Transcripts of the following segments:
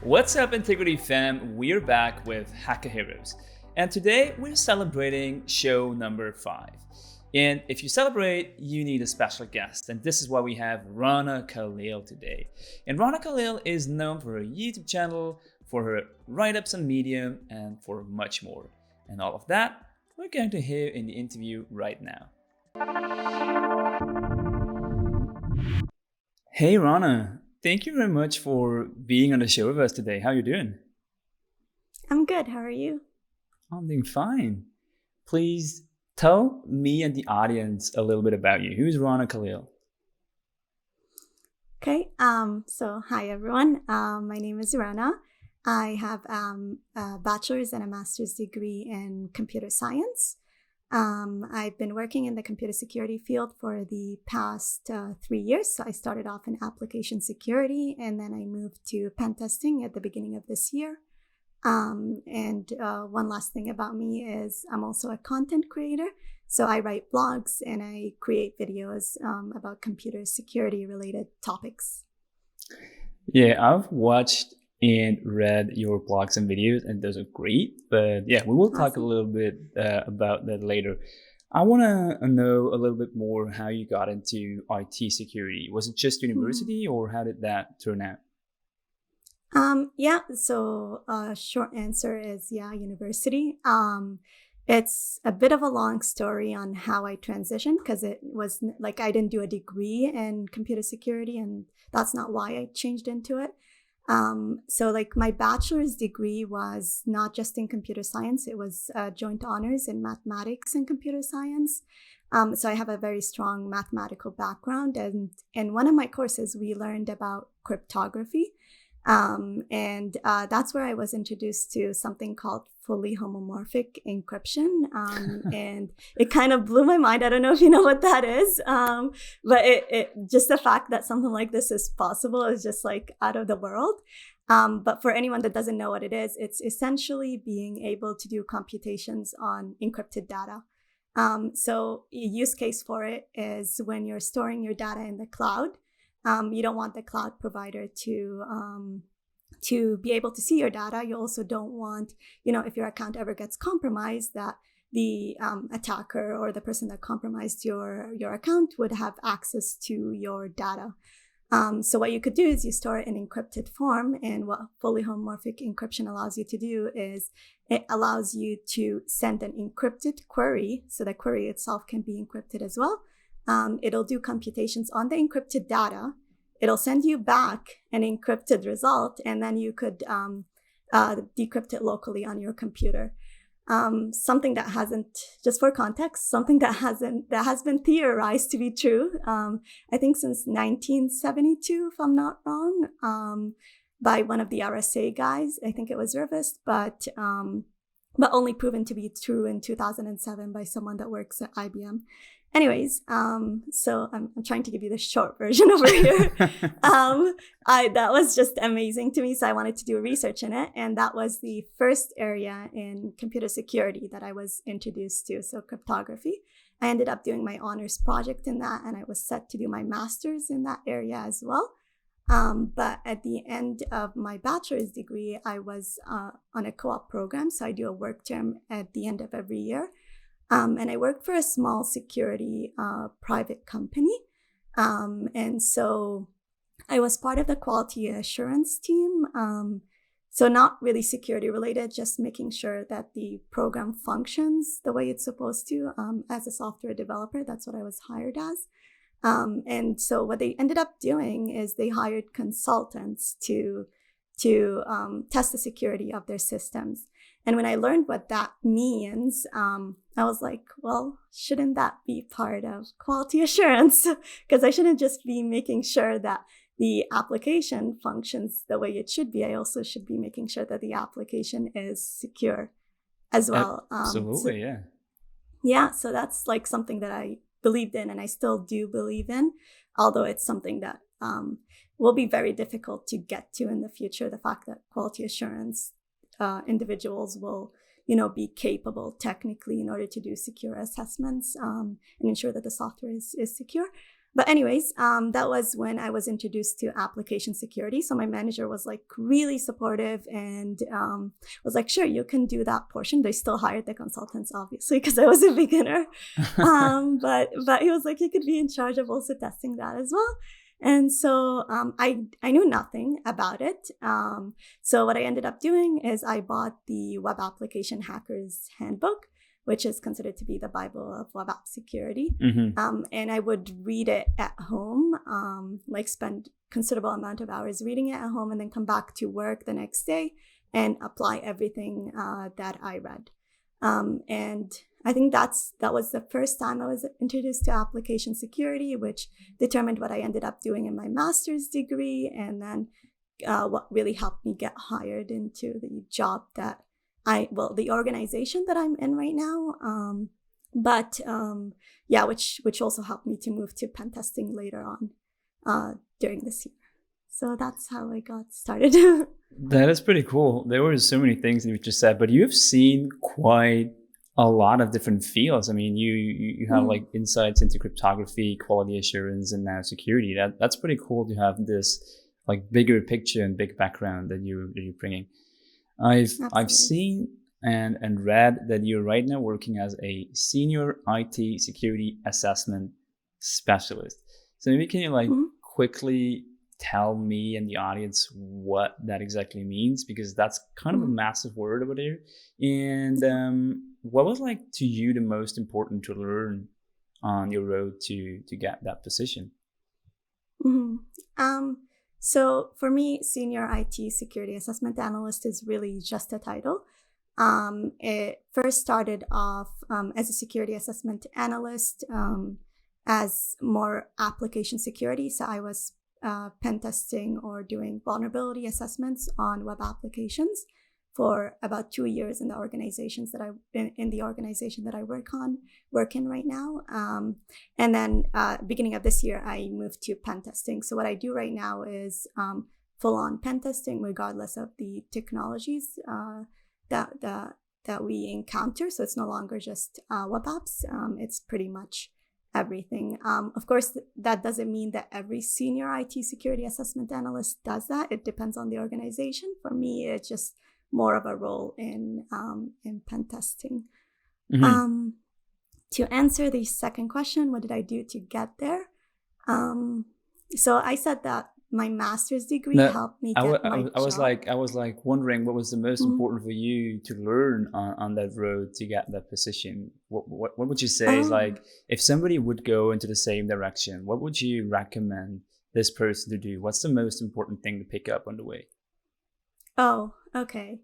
What's up, Integrity fam? We're back with Hacker Heroes. And today we're celebrating show number 5. And if you celebrate, you need a special guest. And this is why we have Rana Khalil today. And Rana Khalil is known for her YouTube channel, for her write-ups on Medium, and for much more. And all of that, we're going to hear in the interview right now. Hey Rana, thank you very much for being on the show with us today. How you doing? I'm good. How are you? I'm doing fine. Please tell me and the audience a little bit about you. Who's Rana Khalil? Okay. So hi everyone. My name is Rana. I have a bachelor's and a master's degree in computer science. I've been working in the computer security field for the past 3 years. So I started off in application security, and then I moved to pen testing at the beginning of this year. One last thing about me is I'm also a content creator. So I write blogs and I create videos about computer security related topics. Yeah, I've watched and read your blogs and videos, and those are great. But yeah, we will talk a little bit about that later. I want to know a little bit more how you got into IT security. Was it just university, or how did that turn out? Yeah, so short answer is yeah, university. It's a bit of a long story on how I transitioned because it was like I didn't do a degree in computer security, and that's not why I changed into it. So like my bachelor's degree was not just in computer science, it was joint honors in mathematics and computer science. So I have a very strong mathematical background, and in one of my courses, we learned about cryptography. That's where I was introduced to something called fully homomorphic encryption. And it kind of blew my mind. I don't know if you know what that is, but it just the fact that something like this is possible is just like out of the world. But for anyone that doesn't know what it is, it's essentially being able to do computations on encrypted data. So a use case for it is when you're storing your data in the cloud. You don't want the cloud provider to be able to see your data. You also don't want, if your account ever gets compromised, that the attacker or the person that compromised your account would have access to your data. So what you could do is you store it in encrypted form, and what fully homomorphic encryption allows you to do is it allows you to send an encrypted query, so the query itself can be encrypted as well. It'll do computations on the encrypted data. It'll send you back an encrypted result, and then you could decrypt it locally on your computer. Something that hasn't, just for context, something that has been theorized to be true. I think since 1972, if I'm not wrong, by one of the RSA guys. I think it was Rivest, but only proven to be true in 2007 by someone that works at IBM. Anyways, so I'm trying to give you the short version over here. That was just amazing to me, so I wanted to do research in it, and that was the first area in computer security that I was introduced to, so cryptography. I ended up doing my honors project in that, and I was set to do my master's in that area as well. But at the end of my bachelor's degree, I was on a co-op program, so I do a work term at the end of every year. And I worked for a small security private company. And so I was part of the quality assurance team. So not really security related, just making sure that the program functions the way it's supposed to. As a software developer, that's what I was hired as. And so what they ended up doing is they hired consultants to test the security of their systems. And when I learned what that means, I was like, well, shouldn't that be part of quality assurance? Because I shouldn't just be making sure that the application functions the way it should be. I also should be making sure that the application is secure as well. Absolutely, yeah. Yeah, so that's like something that I believed in, and I still do believe in, although it's something that will be very difficult to get to in the future. The fact that quality assurance individuals will, be capable technically in order to do secure assessments and ensure that the software is secure. But anyways, that was when I was introduced to application security. So my manager was like really supportive and was like, sure, you can do that portion. They still hired the consultants, obviously, because I was a beginner. But he was like, he could be in charge of also testing that as well. And so I knew nothing about it. So what I ended up doing is I bought the Web Application Hackers Handbook, which is considered to be the Bible of web app security. And I would read it at home, like spend considerable amount of hours reading it at home, and then come back to work the next day and apply everything that I read. And I think that was the first time I was introduced to application security, which determined what I ended up doing in my master's degree, and then what really helped me get hired into the job that the organization that I'm in right now. Which also helped me to move to pen testing later on during this year. So that's how I got started. That is pretty cool. There were so many things that you just said, but you've seen quite a lot of different fields. I mean, you have like insights into cryptography, quality assurance, and now security. That's pretty cool to have this like bigger picture and big background that you're bringing. I've seen and read that you're right now working as a senior IT security assessment specialist. So maybe can you like quickly tell me and the audience what that exactly means, because that's kind of a massive word over there. And what was like to you the most important to learn on your road to get that position? So for me, senior IT security assessment analyst is really just a title. It first started off as a security assessment analyst, as more application security. So I was pen testing or doing vulnerability assessments on web applications for about 2 years in the organization that I work in right now. And then beginning of this year, I moved to pen testing. So what I do right now is full-on pen testing, regardless of the technologies that we encounter. So it's no longer just web apps. It's pretty much everything. Of course, that doesn't mean that every senior IT security assessment analyst does that. It depends on the organization. For me, it's just more of a role in pen testing. To answer the second question, what did I do to get there? So I said that my master's degree helped me get my job. I was like wondering what was the most important for you to learn on that road to get that position. What would you say is like, if somebody would go into the same direction, what would you recommend this person to do? What's the most important thing to pick up on the way? Oh, okay.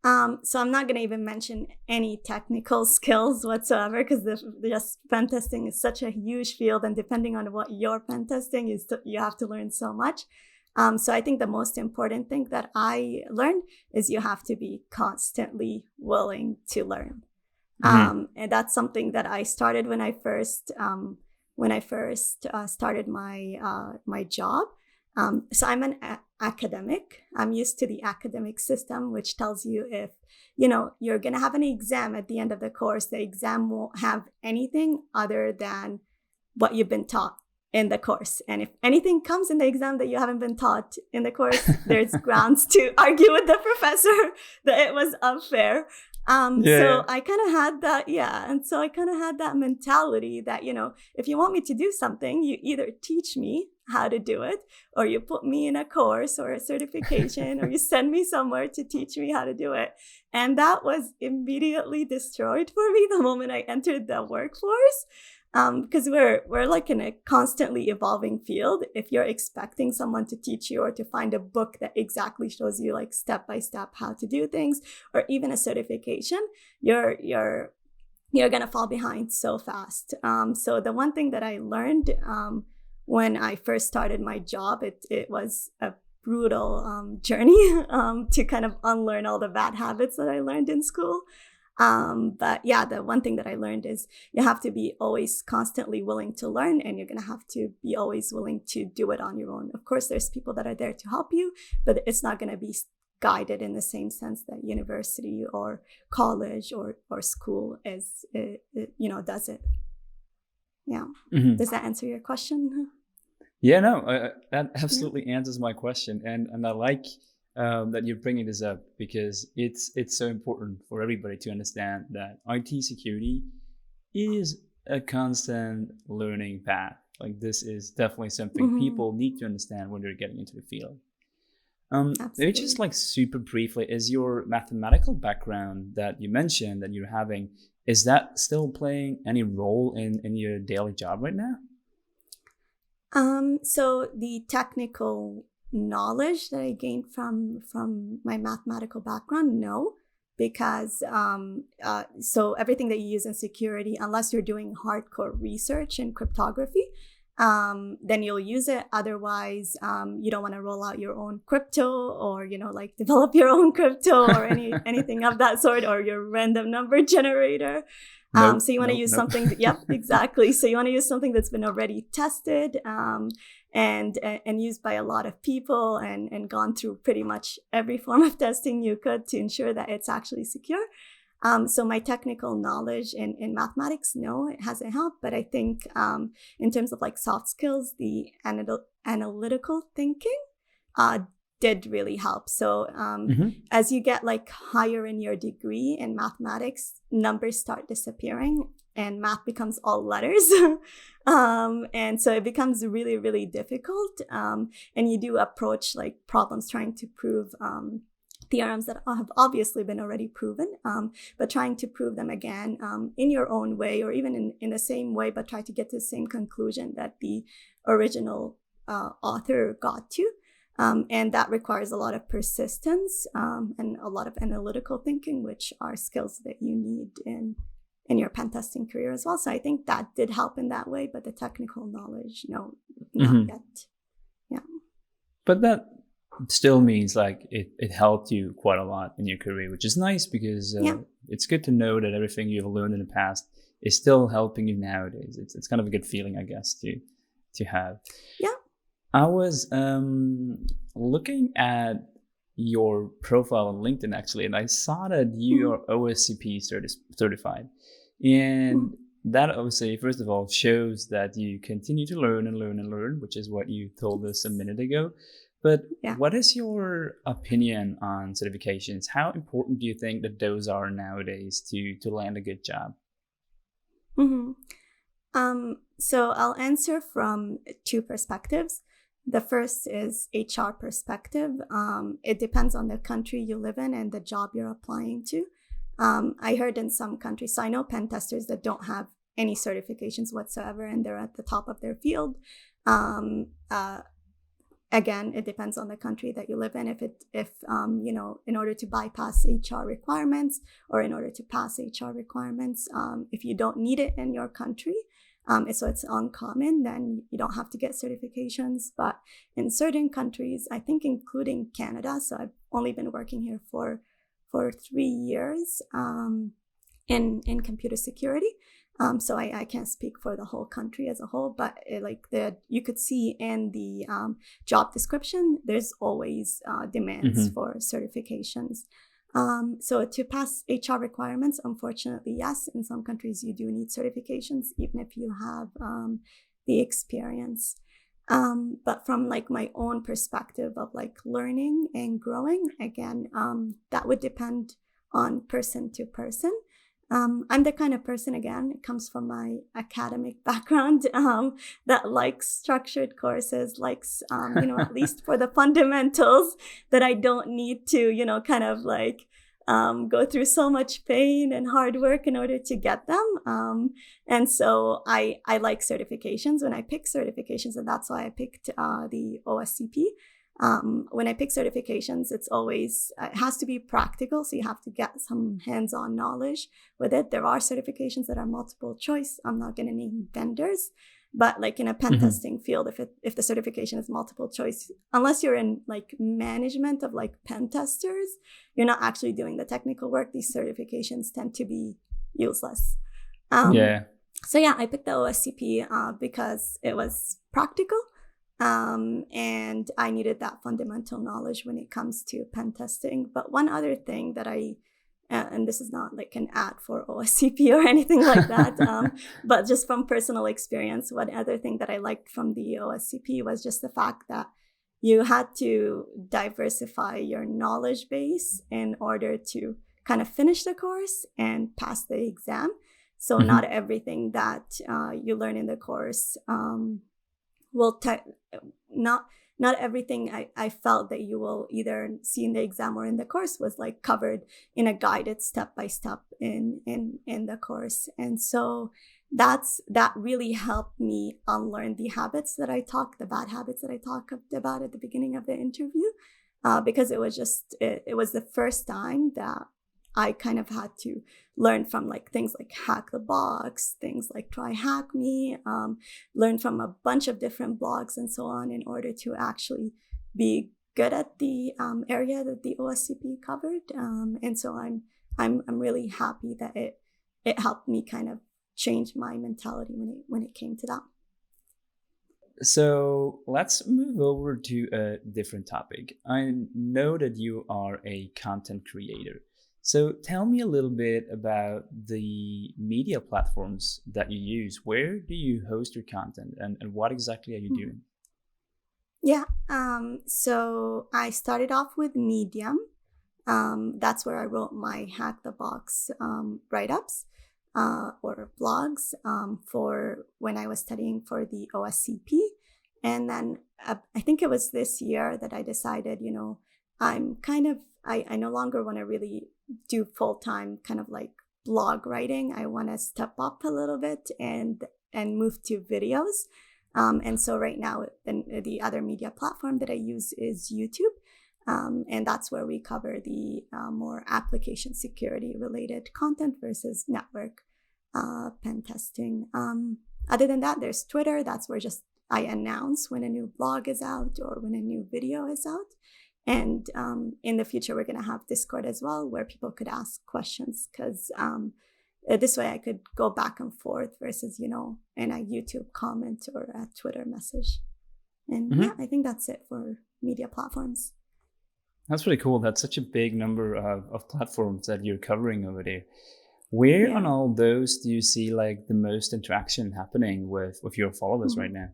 So I'm not going to even mention any technical skills whatsoever, because just pen testing is such a huge field, and depending on what your pen testing is, you have to learn so much. So I think the most important thing that I learned is you have to be constantly willing to learn. And that's something that I started when I first started my job. So I'm an academic. I'm used to the academic system, which tells you if, you're going to have an exam at the end of the course, the exam won't have anything other than what you've been taught in the course. And if anything comes in the exam that you haven't been taught in the course, there's grounds to argue with the professor that it was unfair. So I kind of had that, and so I kind of had that mentality that, if you want me to do something, you either teach me how to do it, or you put me in a course or a certification, or you send me somewhere to teach me how to do it. And that was immediately destroyed for me the moment I entered the workforce. Because we're like in a constantly evolving field. If you're expecting someone to teach you or to find a book that exactly shows you like step by step how to do things, or even a certification, you're gonna fall behind so fast. So the one thing that I learned when I first started my job, it was a brutal journey to kind of unlearn all the bad habits that I learned in school. But the one thing that I learned is you have to be always constantly willing to learn, and you're going to have to be always willing to do it on your own. Of course, there's people that are there to help you, but it's not going to be guided in the same sense that university or college or school does it. Yeah. Mhm. Does that answer your question? Yeah, no, that absolutely answers my question, and I like that you're bringing this up because it's so important for everybody to understand that IT security is a constant learning path. Like this is definitely something Hmm. people need to understand when they're getting into the field. Maybe just Absolutely. like super briefly, is your mathematical background that you mentioned that you're having, is that still playing any role in your daily job right now? So the technical knowledge that I gained from my mathematical background, no, because so everything that you use in security, unless you're doing hardcore research in cryptography, then you'll use it. Otherwise, you don't want to roll out your own crypto, or like develop your own crypto, or anything of that sort, or your random number generator. Nope, So you want to nope, use nope. something yep, exactly. So you want to use something that's been already tested, and used by a lot of people, and gone through pretty much every form of testing you could to ensure that it's actually secure. So my technical knowledge in mathematics, no, it hasn't helped. But I think in terms of like soft skills, the analytical thinking uh, did really help. So Hmm. as you get like higher in your degree in mathematics, numbers start disappearing and math becomes all letters. And so it becomes really, really difficult. And you do approach like problems trying to prove theorems that have obviously been already proven, but trying to prove them again in your own way, or even in the same way, but try to get to the same conclusion that the original author got to. And that requires a lot of persistence and a lot of analytical thinking, which are skills that you need in your pen testing career as well. So I think that did help in that way, but the technical knowledge, no, not Hmm. yet. Yeah. But that still means like it helped you quite a lot in your career, which is nice because Yeah. it's good to know that everything you've learned in the past is still helping you nowadays. It's kind of a good feeling, I guess, to have. Yeah. I was looking at your profile on LinkedIn actually, and I saw that you Mm-hmm. are OSCP certified, and that obviously, first of all, shows that you continue to learn and learn and learn, which is what you told us a Yes. minute ago. But Yeah. what is your opinion on certifications? How important do you think that those are nowadays to land a good job? Mm-hmm. So I'll answer from two perspectives. The first is HR perspective. It depends on the country you live in and the job you're applying to. I heard in some countries, so I know pen testers that don't have any certifications whatsoever, and they're at the top of their field. Um, uh, Again, it depends on the country that you live in. If in order to bypass HR requirements, or in order to pass HR requirements, if you don't need it in your country, so it's uncommon, then you don't have to get certifications. But in certain countries, I think including Canada, so I've only been working here for 3 years in computer security. So I can't speak for the whole country as a whole, but you could see in the job description, there's always demands Hmm. for certifications. So to pass HR requirements, unfortunately, yes, in some countries you do need certifications, even if you have the experience. But from like my own perspective of like learning and growing, again, that would depend on person to person. I'm the kind of person, again, it comes from my academic background, that likes structured courses, likes, at least for the fundamentals, that I don't need to, kind of like go through so much pain and hard work in order to get them. And so I like certifications when I pick certifications, and that's why I picked the OSCP. When I pick certifications, it has to be practical. So you have to get some hands-on knowledge with it. There are certifications that are multiple choice. I'm not going to name vendors, but like in a pen Hmm. testing field, if the certification is multiple choice, unless you're in like management of like pen testers, you're not actually doing the technical work. These certifications tend to be useless. Um, Yeah. so yeah, I picked the OSCP because it was practical, and I needed that fundamental knowledge when it comes to pen testing. But one other thing that I and this is not like an ad for OSCP or anything like that, but just from personal experience, one other thing that I liked from the OSCP was just the fact that you had to diversify your knowledge base in order to kind of finish the course and pass the exam. So not everything that you learn in the course will not everything I felt that you will either see in the exam or in the course was like covered in a guided step by step in the course. And so that really helped me unlearn the bad habits that I talked about at the beginning of the interview, because it was the first time that I kind of had to learn from like things like Hack the Box, things like Try Hack Me, learn from a bunch of different blogs and so on in order to actually be good at the area that the OSCP covered. And so I'm really happy that it helped me kind of change my mentality when it came to that. So let's move over to a different topic. I know that you are a content creator. So tell me a little bit about the media platforms that you use. Where do you host your content, and what exactly are you doing? Yeah, so I started off with Medium. That's where I wrote my Hack the Box write-ups or blogs for when I was studying for the OSCP. And then I think it was this year that I decided, I'm kind of, I no longer want to really do full-time kind of like blog writing. I want to step up a little bit and move to videos. And so right now, the other media platform that I use is YouTube. And that's where we cover the more application security related content versus network pen testing. Other than that, there's Twitter. That's where just I announce when a new blog is out or when a new video is out. And in the future, we're going to have Discord as well, where people could ask questions, because this way I could go back and forth versus, in a YouTube comment or a Twitter message. And yeah, I think that's it for media platforms. That's really cool. That's such a big number of platforms that you're covering over there. Where on all those do you see like the most interaction happening with your followers right now?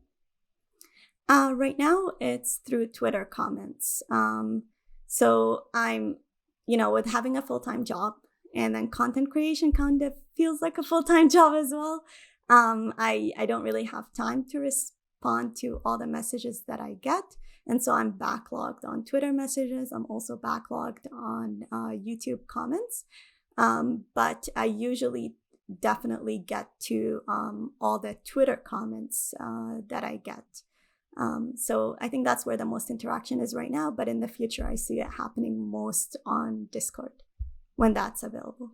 Right now, it's through Twitter comments. So I'm, with having a full-time job and then content creation kind of feels like a full-time job as well. I don't really have time to respond to all the messages that I get. And so I'm backlogged on Twitter messages. I'm also backlogged on YouTube comments. But I usually definitely get to all the Twitter comments that I get. So I think that's where the most interaction is right now. But in the future, I see it happening most on Discord when that's available.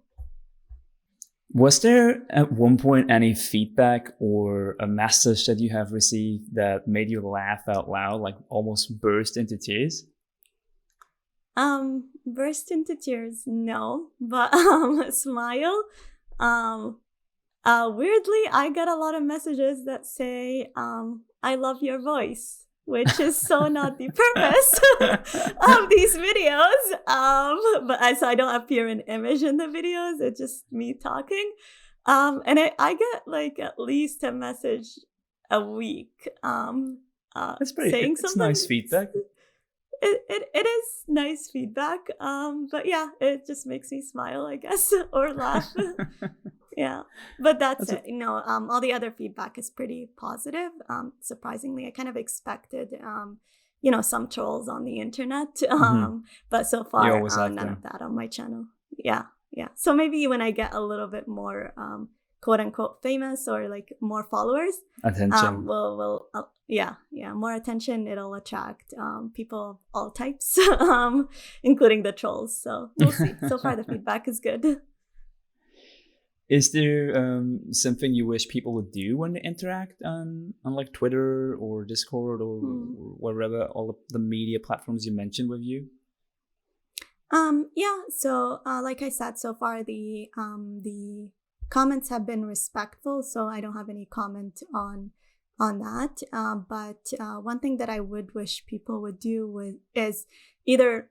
Was there at one point any feedback or a message that you have received that made you laugh out loud, like almost burst into tears? Burst into tears, no, but smile. Weirdly, I get a lot of messages that say, I love your voice, which is so not the purpose of these videos. But so I don't appear in image in the videos. It's just me talking. And I get like at least a message a week. That's pretty saying it's something. nice feedback. It is nice feedback. But yeah, it just makes me smile, I guess, or laugh. Yeah, but that's it. All the other feedback is pretty positive. Surprisingly, I kind of expected, some trolls on the internet. But so far, none of that on my channel. Yeah. So maybe when I get a little bit more, quote unquote, famous or like more followers, attention. More attention. It'll attract people of all types, including the trolls. So we'll see. So far, the feedback is good. Is there something you wish people would do when they interact on like Twitter or Discord or wherever, all of the media platforms you mentioned with you? So like I said, so far the comments have been respectful, so I don't have any comment on on that. But one thing that I would wish people would do is either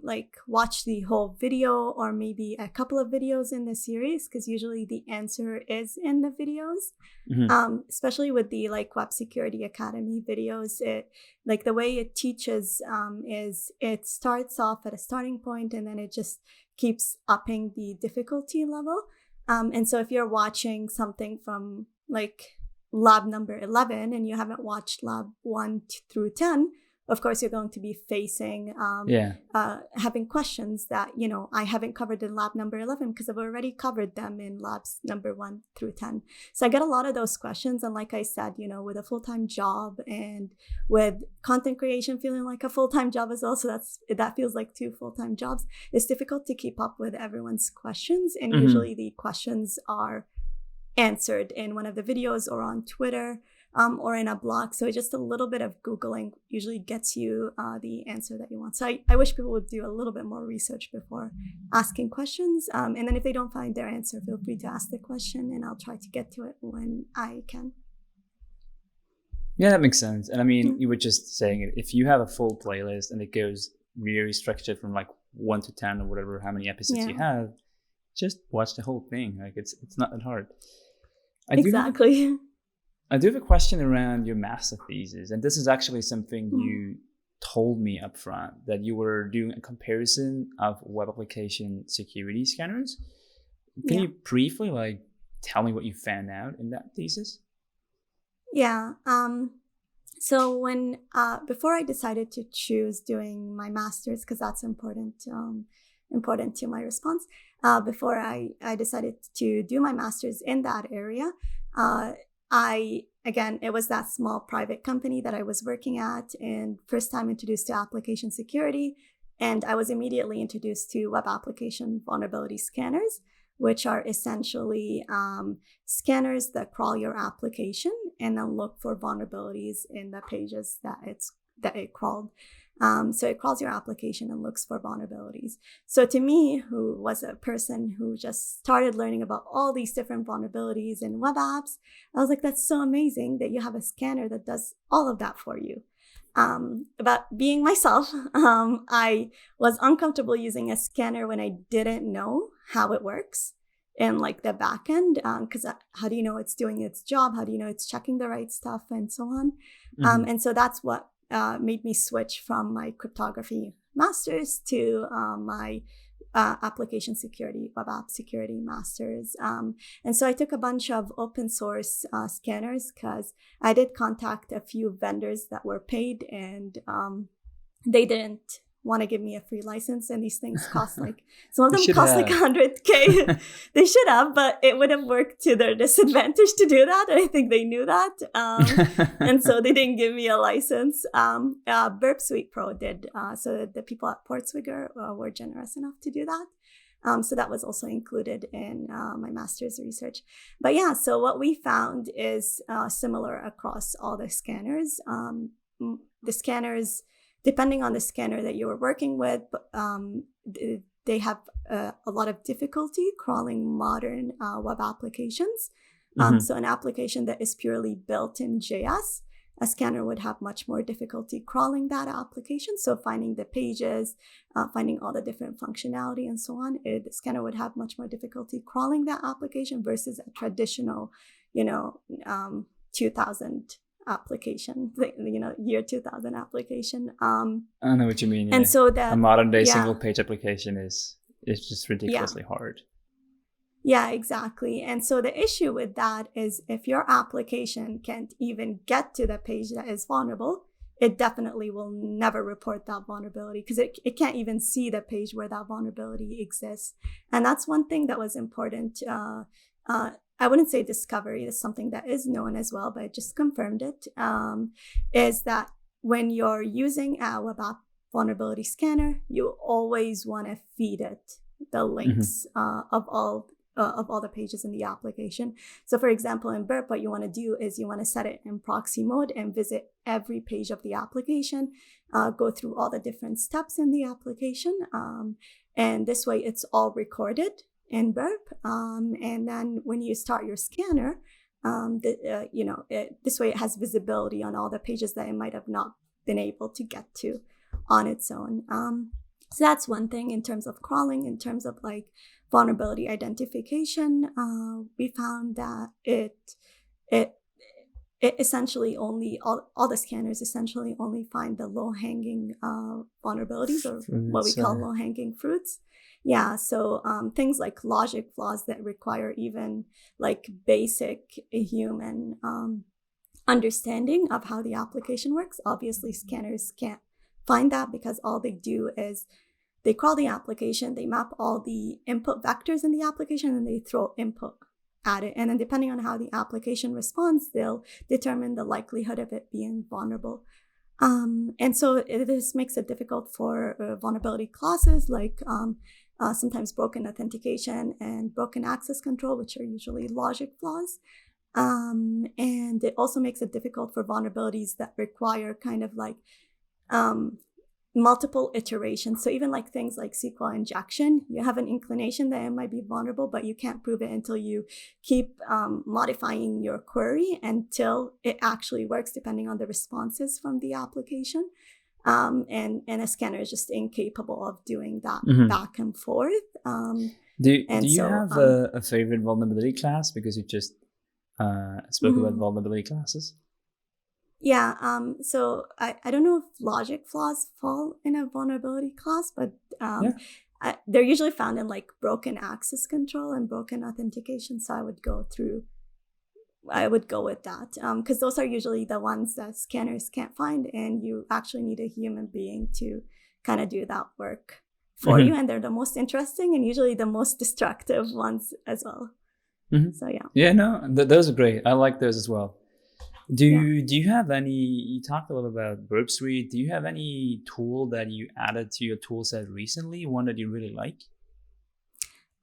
like watch the whole video or maybe a couple of videos in the series, because usually the answer is in the videos. Especially with the like Web Security Academy videos, like the way it teaches is it starts off at a starting point and then it just keeps upping the difficulty level. And so if you're watching something from like lab number 11 and you haven't watched lab 1 through 10, of course you're going to be facing having questions that, you know, I haven't covered in lab number 11 because I've already covered them in labs number 1 through 10. So I get a lot of those questions. And like I said, you know, with a full-time job and with content creation feeling like a full-time job as well, so that feels like 2 full-time jobs, it's difficult to keep up with everyone's questions. And usually the questions are answered in one of the videos or on Twitter or in a blog. So just a little bit of Googling usually gets you the answer that you want. So I wish people would do a little bit more research before asking questions. And then if they don't find their answer, feel free to ask the question and I'll try to get to it when I can. Yeah, that makes sense. And I mean, you were just saying it. If you have a full playlist and it goes really structured from like 1 to 10 or whatever, how many episodes you have, just watch the whole thing. Like it's not that hard. Exactly. I do have a question around your master thesis, and this is actually something you told me up front, that you were doing a comparison of web application security scanners. Can you briefly like tell me what you found out in that thesis? Yeah. So when before I decided to choose doing my master's, because that's important to my response, before I decided to do my master's in that area, it was that small private company that I was working at and first time introduced to application security. And I was immediately introduced to web application vulnerability scanners, which are essentially scanners that crawl your application and then look for vulnerabilities in the pages that it crawled. So it crawls your application and looks for vulnerabilities. So to me, who was a person who just started learning about all these different vulnerabilities in web apps, I was like, that's so amazing that you have a scanner that does all of that for you. About being myself, I was uncomfortable using a scanner when I didn't know how it works in like the back end, because how do you know it's doing its job? How do you know it's checking the right stuff and so on? And so that's what made me switch from my cryptography master's to my application security, web app security master's. And so I took a bunch of open source scanners because I did contact a few vendors that were paid and they didn't want to give me a free license, and these things cost like, some of them cost like $100K. They should have, but it would have worked to their disadvantage to do that. And I think they knew that. And so they didn't give me a license. Burp Suite Pro did. So the people at Portswigger were generous enough to do that. So that was also included in my master's research. But yeah, so what we found is similar across all the scanners. The scanners, depending on the scanner that you were working with, they have a lot of difficulty crawling modern web applications. So an application that is purely built in JS, a scanner would have much more difficulty crawling that application. So finding the pages, finding all the different functionality and so on, the scanner would have much more difficulty crawling that application versus a traditional, 2000 application, year 2000 application. I know what you mean. And so that a modern day single page application is just ridiculously hard. Yeah, exactly. And so the issue with that is if your application can't even get to the page that is vulnerable, it definitely will never report that vulnerability because it can't even see the page where that vulnerability exists. And that's one thing that was important. I wouldn't say discovery is something that is known as well, but I just confirmed it, is that when you're using a web app vulnerability scanner, you always want to feed it the links of all the pages in the application. So for example, in Burp, what you want to do is you want to set it in proxy mode and visit every page of the application, go through all the different steps in the application. And this way it's all recorded in Burp. And then when you start your scanner, This way it has visibility on all the pages that it might have not been able to get to on its own. So that's one thing in terms of crawling. In terms of like vulnerability identification, we found that it essentially only all the scanners essentially only find the low-hanging vulnerabilities, or what we call low-hanging fruits. Yeah, so things like logic flaws that require even like basic human understanding of how the application works. Obviously, scanners can't find that because all they do is they crawl the application, they map all the input vectors in the application, and they throw input at it. And then depending on how the application responds, they'll determine the likelihood of it being vulnerable. And so this makes it difficult for vulnerability classes like sometimes broken authentication and broken access control, which are usually logic flaws. And it also makes it difficult for vulnerabilities that require kind of like multiple iterations. So even like things like SQL injection, you have an inclination that it might be vulnerable, but you can't prove it until you keep modifying your query until it actually works, depending on the responses from the application. And a scanner is just incapable of doing that back and forth. Do you have a favorite vulnerability class? Because you just spoke about vulnerability classes. Yeah, so I don't know if logic flaws fall in a vulnerability class, but they're usually found in like broken access control and broken authentication. So I would go with that because those are usually the ones that scanners can't find, and you actually need a human being to kind of do that work for you. And they're the most interesting and usually the most destructive ones as well. So yeah. Yeah, no, those are great. I like those as well. Do you have any, you talked a little about Burp Suite. Do you have any tool that you added to your tool set recently, one that you really like?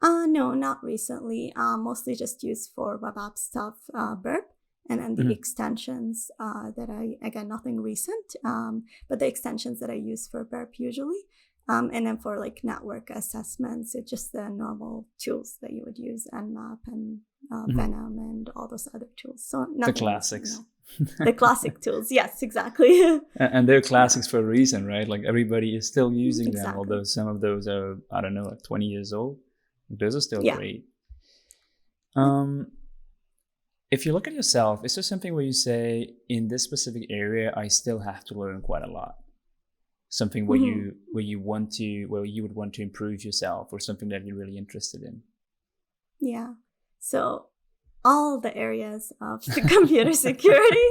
No, not recently. Mostly just used for web app stuff, Burp, and then the extensions again, nothing recent, but the extensions that I use for Burp usually. And then for like network assessments, it's just the normal tools that you would use, Nmap and Venom and all those other tools. So the classics. The classic tools. Yes, exactly. And they're classics for a reason, right? Like everybody is still using them, although some of those are, I don't know, like 20 years old. Those are still great. If you look at yourself, is there something where you say, in this specific area, I still have to learn quite a lot? Something where you would want to improve yourself, or something that you're really interested in? Yeah. So all the areas of computer security.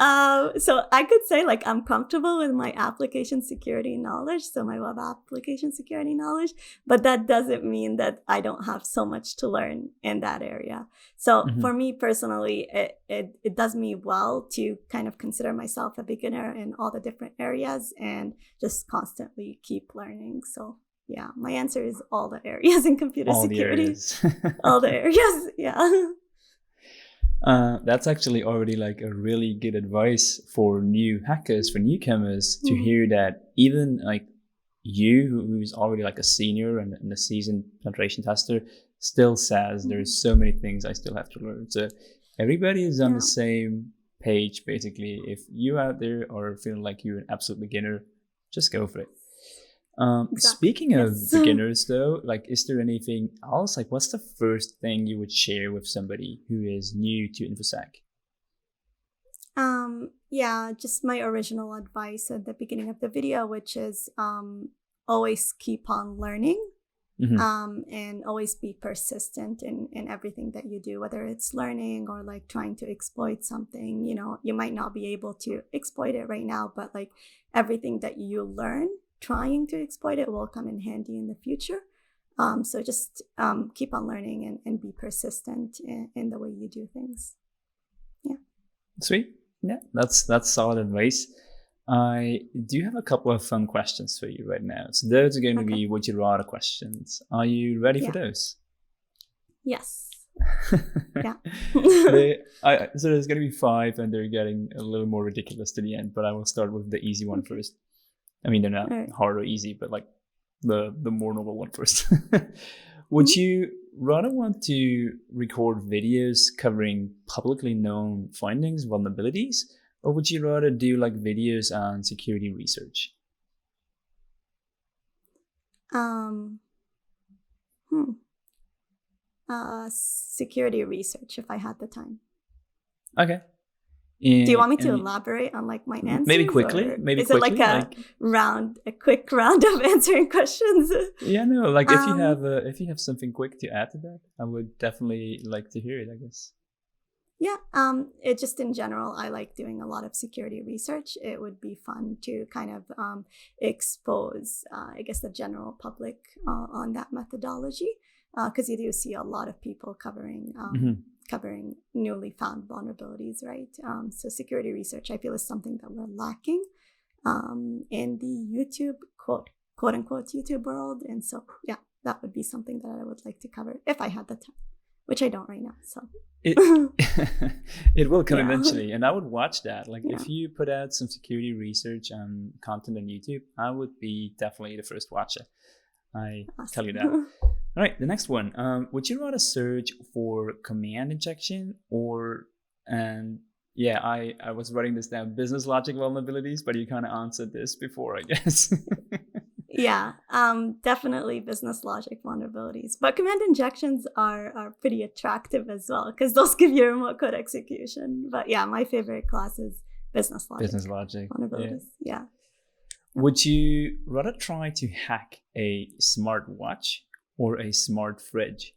So I could say like I'm comfortable with my application security knowledge, so my web application security knowledge, but that doesn't mean that I don't have so much to learn in that area. So for me personally, it does me well to kind of consider myself a beginner in all the different areas and just constantly keep learning. So yeah, my answer is all the areas in computer security. All the areas, yeah. That's actually already like a really good advice for new hackers, for newcomers, to hear that even like you, who's already like a senior and a seasoned penetration tester, still says there's so many things I still have to learn. So everybody is on the same page, basically. If you out there are feeling like you're an absolute beginner, just go for it. Speaking of beginners though, like, is there anything else? Like, what's the first thing you would share with somebody who is new to InfoSec? Yeah, just my original advice at the beginning of the video, which is always keep on learning, and always be persistent in everything that you do, whether it's learning or like trying to exploit something. You know, you might not be able to exploit it right now, but like everything that you learn trying to exploit it will come in handy in the future. So just keep on learning and be persistent in the way you do things. Yeah. Sweet. Yeah, that's solid advice. I do have a couple of fun questions for you right now. So those are going to be would you rather questions. Are you ready for those? Yes. Yeah. So there's going to be 5, and they're getting a little more ridiculous to the end, but I will start with the easy one first. I mean, they're not hard or easy, but like the more normal one first. Would you rather want to record videos covering publicly known findings, vulnerabilities, or would you rather do like videos on security research? Security research if I had the time. Okay. Do you want me to elaborate on like my answers? Maybe quickly. Is it like a quick round of answering questions? Yeah, no. Like if you have something quick to add to that, I would definitely like to hear it, I guess. Yeah. It just in general, I like doing a lot of security research. It would be fun to kind of expose, I guess, the general public on that methodology, because you do see a lot of people covering newly found vulnerabilities, right? So security research, I feel, is something that we're lacking in the YouTube quote unquote YouTube world, and so yeah, that would be something that I would like to cover if I had the time, which I don't right now. So it will come eventually, and I would watch that. Like if you put out some security research and content on YouTube, I would be definitely the first watcher. I tell you that. All right, the next one. Would you rather search for command injection or, and yeah, I was writing this down, business logic vulnerabilities, but you kind of answered this before, I guess. Yeah, definitely business logic vulnerabilities. But command injections are pretty attractive as well because those give you remote code execution. But yeah, my favorite class is business logic. Business logic vulnerabilities. Yeah. Would you rather try to hack a smart watch or a smart fridge?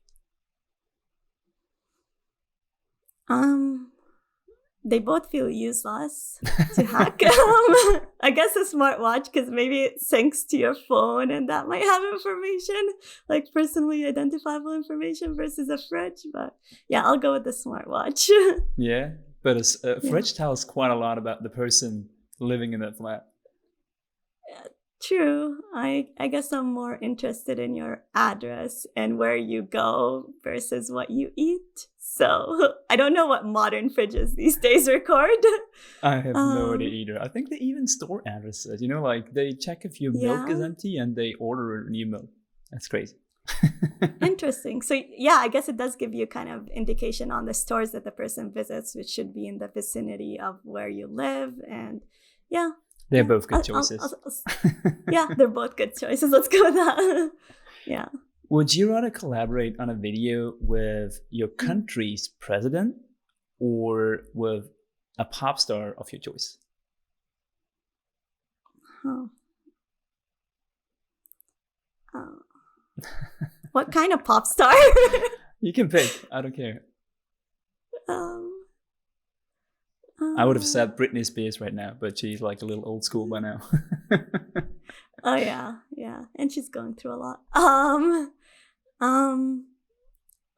They both feel useless to hack. I guess a smartwatch because maybe it syncs to your phone and that might have information, like personally identifiable information versus a fridge. But yeah, I'll go with the smartwatch. Yeah, but a fridge tells quite a lot about the person living in that flat. True. I guess I'm more interested in your address and where you go versus what you eat. So I don't know what modern fridges these days record. I have no idea either. I think they even store addresses. You know, like they check if your milk is empty and they order new milk. That's crazy. Interesting. So yeah, I guess it does give you kind of indication on the stores that the person visits, which should be in the vicinity of where you live. And yeah. They're both good choices. Yeah, they're both good choices. Let's go with that. Yeah. Would you rather collaborate on a video with your country's president or with a pop star of your choice? What kind of pop star? You can pick. I don't care. I would have said Britney Spears right now, but she's like a little old school by now. Oh yeah, and she's going through a lot.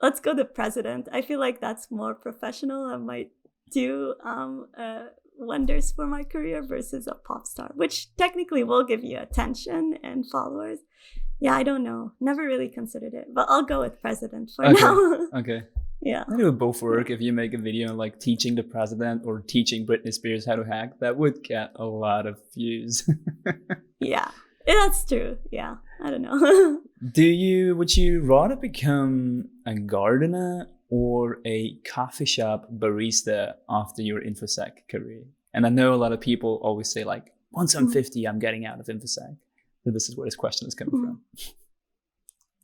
Let's go to president. I feel like that's more professional. I might do wonders for my career versus a pop star, which technically will give you attention and followers. Yeah, I don't know. Never really considered it, but I'll go with president for now. Okay. Yeah. It would both work if you make a video like teaching the president or teaching Britney Spears how to hack. That would get a lot of views. Yeah, that's true. Yeah, I don't know. Would you rather become a gardener or a coffee shop barista after your InfoSec career? And I know a lot of people always say like, once I'm 50, I'm getting out of InfoSec. So this is where this question is coming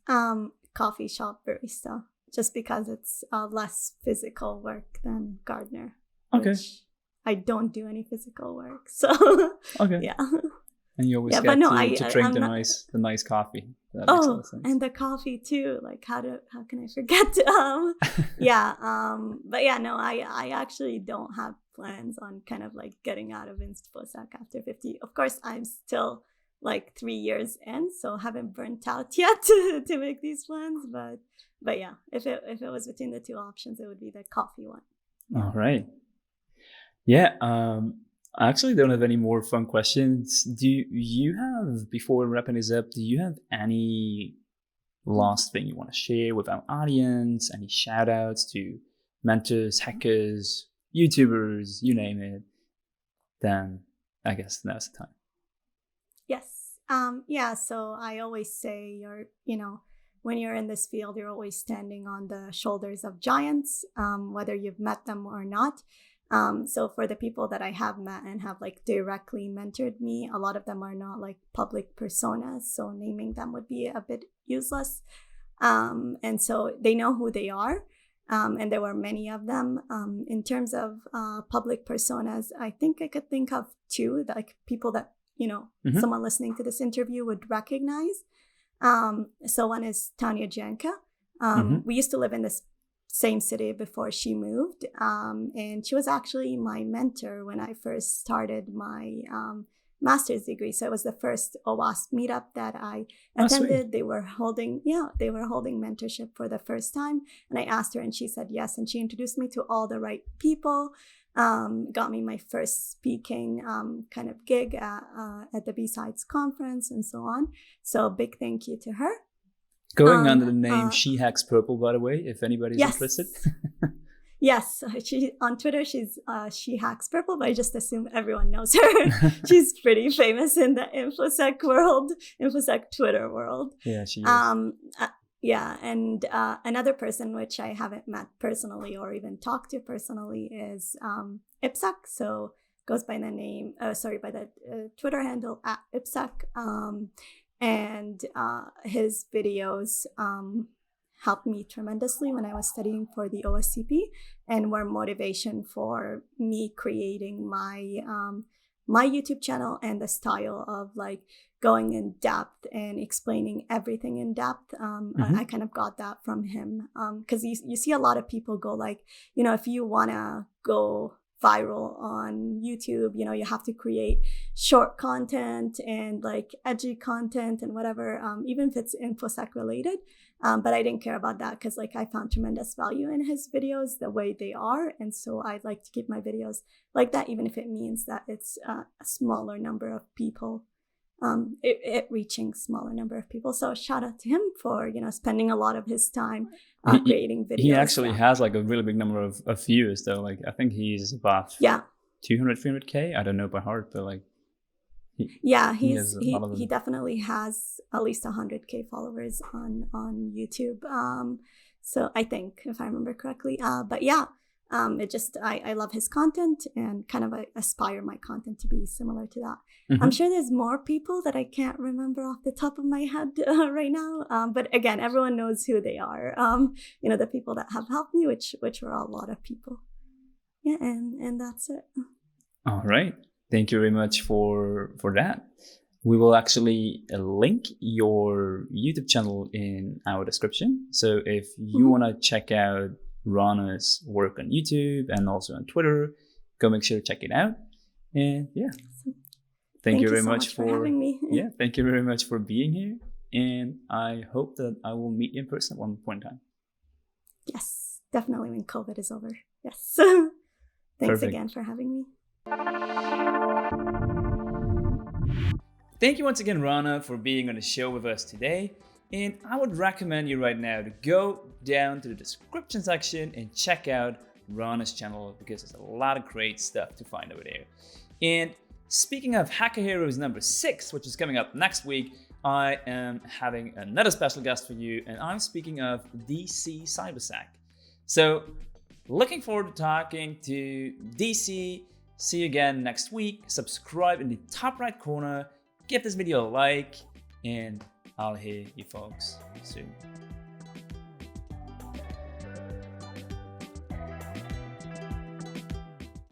from. Coffee shop barista. Just because it's less physical work than gardener. Okay. I don't do any physical work, so okay. Yeah. And you always get to drink the nice coffee. And the coffee too. Like how can I forget? But yeah, no, I actually don't have plans on kind of like getting out of InfoSec after 50. Of course, I'm still like 3 years in, so haven't burnt out yet to make these plans. But yeah, if it was between the two options, it would be the coffee one. All right. Yeah. I actually don't have any more fun questions. Do you have, before wrapping this up, do you have any last thing you want to share with our audience? Any shout outs to mentors, hackers, YouTubers, you name it? Then I guess now's the time. Yes. Yeah. So I always say when you're in this field, you're always standing on the shoulders of giants, whether you've met them or not. So for the people that I have met and have like directly mentored me, a lot of them are not like public personas, so naming them would be a bit useless. And so they know who they are. And there were many of them. In terms of public personas, I think I could think of two, like people that, someone listening to this interview would recognize. So one is Tanya Janka. We used to live in this same city before she moved. And she was actually my mentor when I first started my master's degree. So it was the first OWASP meetup that I attended. Sweet. They were holding mentorship for the first time. And I asked her and she said yes. And she introduced me to all the right people, got me my first speaking kind of gig at the B-Sides conference and so on. So big thank you to her. Going under the name She Hacks Purple, by the way, if anybody's interested. Yes, she on Twitter, she's She Hacks Purple, but I just assume everyone knows her. She's pretty famous in the InfoSec world, InfoSec Twitter world. Yeah, she is. Yeah, and another person which I haven't met personally or even talked to personally is Ipsec. So goes by the name, by the Twitter handle at Ipsec. And his videos helped me tremendously when I was studying for the OSCP and were motivation for me creating my my YouTube channel and the style of like going in depth and explaining everything in depth. I kind of got that from him because you see a lot of people go like, if you want to go viral on YouTube, you have to create short content and like edgy content and whatever, even if it's InfoSec related. But I didn't care about that because like I found tremendous value in his videos the way they are. And so I'd like to keep my videos like that, even if it means that it's a smaller number of people, it reaching smaller number of people. So shout out to him for, spending a lot of his time creating videos. He actually has like a really big number of viewers though. Like I think he's about 200, 300K. I don't know by heart, but like he definitely has at least 100K followers on YouTube. So I think, if I remember correctly, but yeah, it just I love his content and kind of aspire my content to be similar to that. I'm sure there's more people that I can't remember off the top of my head right now. But again, everyone knows who they are. The people that have helped me, which were a lot of people. Yeah, and that's it. All right. Thank you very much for that. We will actually link your YouTube channel in our description. So if you want to check out Rana's work on YouTube and also on Twitter, go make sure to check it out. And yeah, thank you very much for having me. Yeah, thank you very much for being here. And I hope that I will meet you in person at one point in time. Yes, definitely when COVID is over. Yes. Thanks again for having me. Thank you once again, Rana, for being on the show with us today. And I would recommend you right now to go down to the description section and check out Rana's channel because there's a lot of great stuff to find over there. And speaking of Hacker Heroes number 6, which is coming up next week, I am having another special guest for you, and I'm speaking of DC Cybersec. So looking forward to talking to DC. See you again next week. Subscribe in the top right corner. Give this video a like, and I'll hear you folks soon.